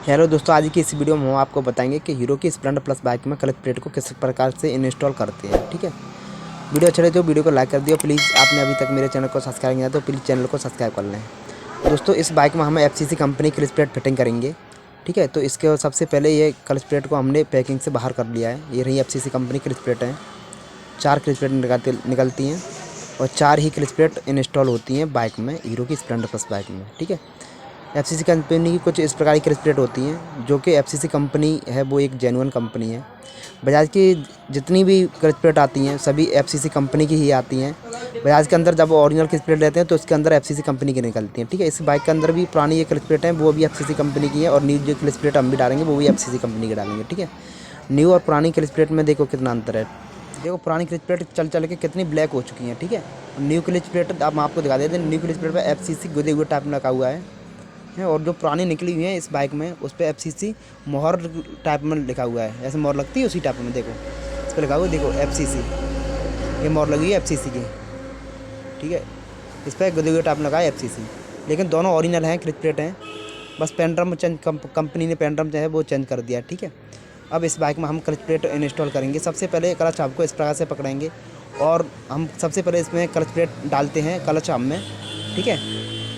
Hello दोस्तों, आज की इस वीडियो में हम आपको बताएंगे कि हीरो की स्प्लेंडर प्लस बाइक में क्लच प्लेट को किस प्रकार से इंस्टॉल करते हैं। ठीक है, वीडियो अच्छा लगे तो वीडियो को लाइक कर दियो। प्लीज़ आपने अभी तक मेरे चैनल को सब्सक्राइब नहीं किया तो प्लीज़ चैनल को सब्सक्राइब कर लें। दोस्तों, इस बाइक में हम FCC company clutch plate fitting करेंगे। ठीक है, तो इसके सबसे पहले ये क्लच प्लेट को हमने पैकिंग से बाहर कर लिया है। ये रही FCC कंपनी क्लच प्लेट है। 4 क्लच प्लेट निकलती हैं और 4 ही क्लच प्लेट इंस्टॉल होती हैं बाइक में, हीरो की स्प्लेंडर प्लस बाइक में। ठीक है, FCC कंपनी की कुछ इस प्रकार की क्लच प्लेट होती हैं, जो कि FCC कंपनी है वो एक जेन्युइन कंपनी है। बजाज की जितनी भी क्लच प्लेट आती हैं सभी FCC कंपनी की ही आती हैं। बजाज के अंदर जब ओरिजिनल क्लच प्लेट लेते हैं तो उसके अंदर FCC कंपनी की निकलती हैं। ठीक है, इस बाइक के अंदर भी पुरानी ये क्लच प्लेट हैं वो भी FCC कंपनी की है, और न्यू जो क्लच प्लेट हम भी डालेंगे वो भी FCC कंपनी की डालेंगे। ठीक है, न्यू और पुरानी क्लच प्लेट में देखो कितना अंतर है। देखो पुरानी क्लच प्लेट चल चल के कितनी ब्लैक हो चुकी हैं। ठीक है, न्यू क्लच प्लेट अब हम आपको दिखा देते हैं। न्यू क्लच प्लेट पर FCC गुदे हुए टाइप में लगा हुआ है, और जो पुरानी निकली हुई है इस बाइक में उस पर FCC मोहर टाइप में लिखा हुआ है। ऐसे मोहर लगती है उसी टाइप में, देखो इस पर लिखा हुआ है, देखो FCC, ये मोहर लगी है FCC की। ठीक है, इस पर गुदे हुए टाइप लगा है FCC, लेकिन दोनों ओरिजिनल हैं, क्लच प्लेट हैं। बस पेनड्रम चेंज कंपनी ने पेनड्रम जो है वो चेंज कर दिया। ठीक है, अब इस बाइक में हम क्लच प्लेट इंस्टॉल करेंगे। सबसे पहले क्लच हब को इस प्रकार से पकड़ेंगे और हम सबसे पहले इसमें क्लच प्लेट डालते हैं क्लच हब में। ठीक है,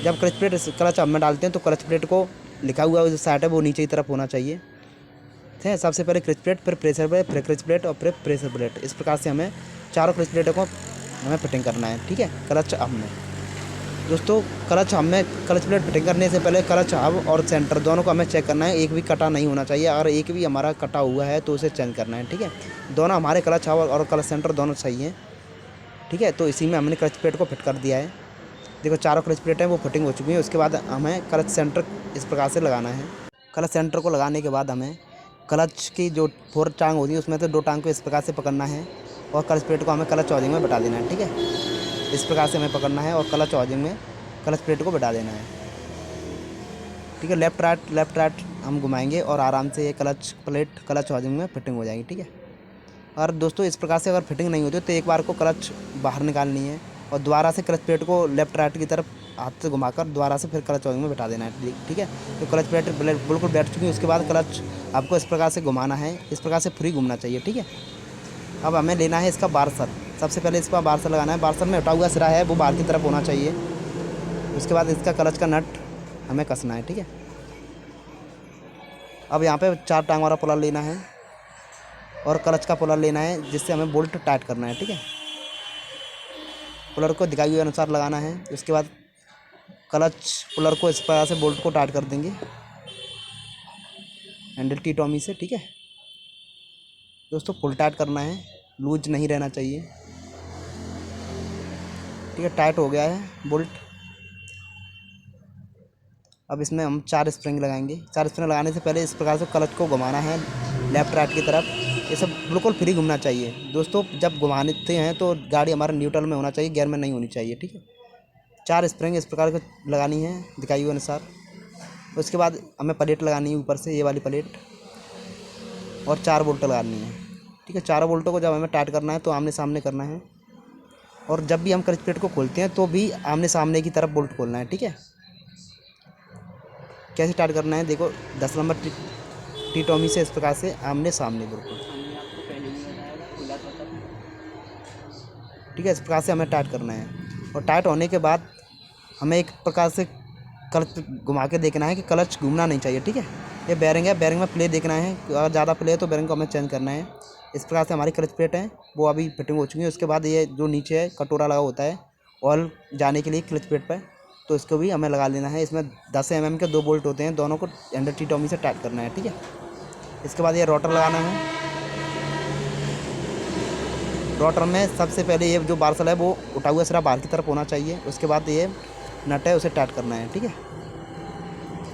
जब क्लच हब में डालते हैं तो क्लच प्लेट को लिखा हुआ जो साइड है वो नीचे की तरफ होना चाहिए। ठीक है, सबसे पहले क्लच प्लेट, फिर प्रेशर प्लेट, फिर क्लच प्लेट और फिर प्रेशर प्लेट। इस प्रकार से हमें चारों क्लच प्लेटों को हमें फिटिंग करना है। ठीक है, क्लच हब में दोस्तों, क्लच हब में क्लच प्लेट फिटिंग करने से पहले क्लच हब और सेंटर दोनों को हमें चेक करना है। एक भी कटा नहीं होना चाहिए, अगर एक भी हमारा कटा हुआ है तो उसे चेंज करना है। ठीक है, दोनों हमारे क्लच हब और क्लच सेंटर दोनों सही हैं। ठीक है, तो इसी में हमने क्लच प्लेट को फिट कर दिया है। देखो चारों क्लच प्लेट हैं वो फिटिंग हो चुकी है। उसके बाद हमें क्लच सेंटर इस प्रकार से लगाना है। क्लच सेंटर को लगाने के बाद हमें क्लच की जो 4 टांग होती है उसमें से 2 टांग को इस प्रकार से पकड़ना है और क्लच प्लेट को हमें क्लच हाउसिंग में बैठा देना है। ठीक है, इस प्रकार से हमें पकड़ना है और क्लच हाउसिंग में क्लच प्लेट को बैठा देना है। ठीक है, लेफ्ट राइट हम घुमाएंगे और आराम से ये क्लच प्लेट क्लच हाउसिंग में फिटिंग हो जाएगी। ठीक है, और दोस्तों इस प्रकार से अगर फिटिंग नहीं होती तो एक बार को क्लच बाहर निकालनी है और दोबारा से क्लच प्लेट को लेफ्ट राइट की तरफ हाथ से घुमाकर दोबारा से फिर क्लच हाउसिंग में बैठा देना है। ठीक है, तो क्लच प्लेट बिल्कुल बैठ चुकी है। उसके बाद क्लच आपको इस प्रकार से घुमाना है, इस प्रकार से फ्री घूमना चाहिए। ठीक है, अब हमें लेना है इसका बारसर। सबसे पहले इसका बारसर लगाना है। बारसर में उठा हुआ सिरा है वो बाहर की तरफ होना चाहिए। उसके बाद इसका क्लच का नट हमें कसना है। ठीक है, अब यहाँ पे 4 टांग वाला पुलर लेना है और क्लच का पुलर लेना है, जिससे हमें बोल्ट टाइट करना है। ठीक है, पुलर को दिखाई हुए अनुसार लगाना है। उसके बाद क्लच पुलर को इस प्रकार से बोल्ट को टाइट कर देंगे हैंडल टी टॉमी से। ठीक है दोस्तों, फुल टाइट करना है, लूज नहीं रहना चाहिए। ठीक है, टाइट हो गया है बोल्ट। अब इसमें हम 4 स्प्रिंग लगाएंगे। 4 स्प्रिंग लगाने से पहले इस प्रकार से क्लच को घुमाना है लेफ्ट राइट की तरफ। ये सब बिल्कुल फ्री घूमना चाहिए दोस्तों। जब घुमाते हैं तो गाड़ी हमारा न्यूट्रल में होना चाहिए, गियर में नहीं होनी चाहिए। ठीक है, 4 स्प्रिंग इस प्रकार की लगानी है दिखाई हुए अनुसार। उसके बाद हमें प्लेट लगानी है ऊपर से, ये वाली प्लेट, और 4 बोल्ट लगानी है। ठीक है, 4 बोल्टों को जब हमें टाइट करना है तो आमने सामने करना है, और जब भी हम क्लच प्लेट को खोलते हैं तो भी आमने सामने की तरफ बोल्ट खोलना है। ठीक है, कैसे टाइट करना है देखो, 10 नंबर टी टॉमी से इस प्रकार से आमने सामने बिल्कुल। ठीक है, इस प्रकार से हमें टाइट करना है, और टाइट होने के बाद हमें एक प्रकार से क्लच घुमा के देखना है कि क्लच घूमना नहीं चाहिए। ठीक है, ये बेरिंग है, बेरिंग में प्ले देखना है, अगर ज़्यादा प्ले है तो बेरिंग को हमें चेंज करना है। इस प्रकार से हमारी क्लच प्लेट है वो अभी फिटिंग हो चुकी है। उसके बाद ये जो नीचे है कटोरा लगा होता है ऑयल जाने के लिए क्लच प्लेट पर, तो इसको भी हमें लगा लेना है। इसमें 10 mm के 2 बोल्ट होते हैं, दोनों को हैंडल टी टॉमी से टाइट करना है। ठीक है, इसके बाद ये रोटर लगाना है। रोटर में सबसे पहले ये जो बारसल है वो उठा हुआ सिरा बाहर की तरफ होना चाहिए। उसके बाद ये नट है उसे टाइट करना है। ठीक है,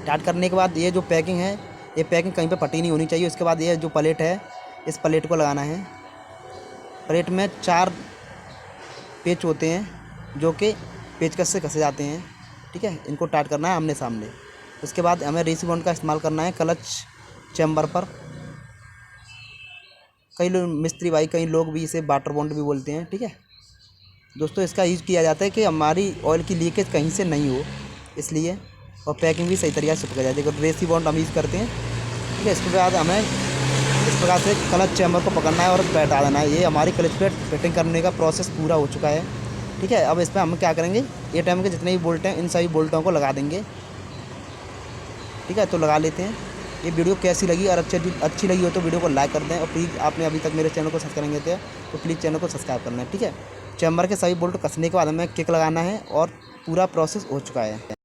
टाइट करने के बाद ये जो पैकिंग है, ये पैकिंग कहीं पे फटी नहीं होनी चाहिए। उसके बाद ये जो प्लेट है इस प्लेट को लगाना है। प्लेट में 4 पेच होते हैं जो कि पेचकस से कसे जाते हैं। ठीक है, इनको टाइट करना है आमने सामने। उसके बाद हमें रेसी बॉन्ड का इस्तेमाल करना है क्लच चैम्बर पर। कई लोग मिस्त्री भाई, कई लोग भी इसे वाटर बॉन्ड भी बोलते हैं। ठीक है दोस्तों, इसका यूज़ किया जाता है कि हमारी ऑयल की लीकेज कहीं से नहीं हो, इसलिए, और पैकिंग भी सही तरीके से चिपक जाए। देखो रेसी बॉन्ड हम यूज़ करते हैं ठीक है। इसके बाद हमें इस प्रकार से क्लच चैम्बर को पकड़ना है और बैठा देना है। ये हमारी क्लच प्लेट फिटिंग करने का प्रोसेस पूरा हो चुका है, ठीक है। अब इस पर हम क्या करेंगे, ATM के जितने भी बोल्ट हैं इन सभी बोल्टों को लगा देंगे, ठीक है। तो लगा लेते हैं। ये वीडियो कैसी लगी और अच्छी लगी हो तो वीडियो को लाइक कर दें, और प्लीज़ आपने अभी तक मेरे चैनल को सब्सक्राइब नहीं किया तो प्लीज़ चैनल को सब्सक्राइब करना है, ठीक है। चैम्बर के सभी बोल्ट कसने के बाद हमें किक लगाना है और पूरा प्रोसेस हो चुका है।